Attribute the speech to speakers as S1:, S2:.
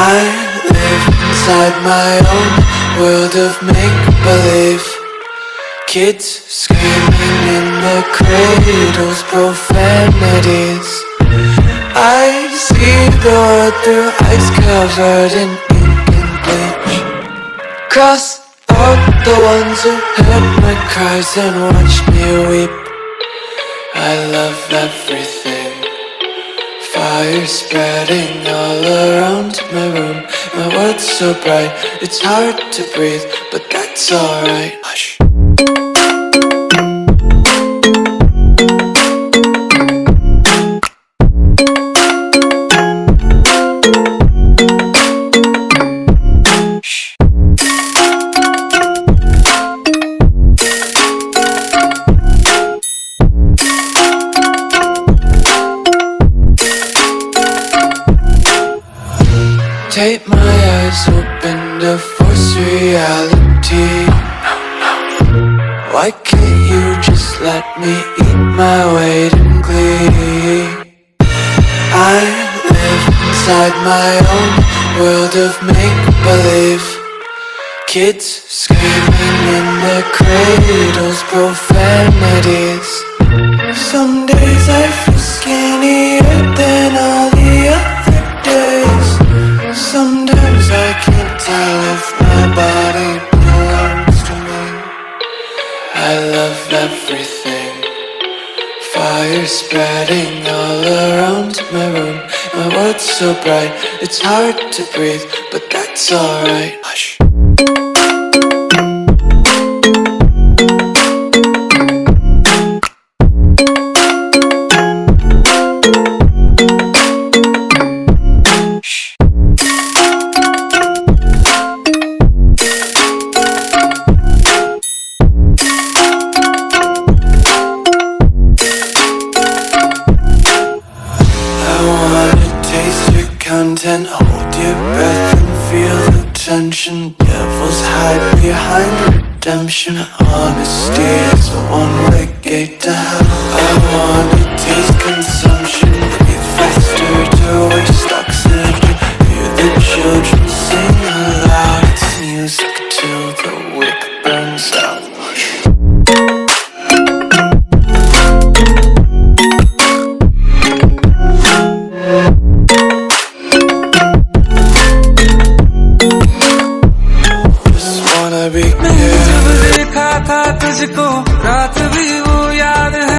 S1: I live inside my own world of make-believe. Kids screaming in the cradles, profanities. I see the world through ice covered in ink and bleach. Cross out the ones who heard my cries and watched me weep. I love everything. Fire spreading all around my room. My world's so bright, it's hard to breathe, but that's alright. Hush. Tape my eyes open to force reality. Why can't you just let me eat my weight in glee? I live inside my own world of make-believe. Kids screaming in their cradles, profanities. Some days I feel skinnier than all the other days. Sometimes I can't tell if my body belongs to me. I love everything. Fire spreading all around my room. My world's so bright, it's hard to breathe, but that's alright. Hush. Content, hold your breath and feel the tension. Devils hide behind redemption. Honesty is a one-way gate to hell. I wanna taste consumption. Breathe faster to waste oxygen. Hear the children sing aloud. It's music till the wick burns out.
S2: मैंने जब देखा था तुझको रात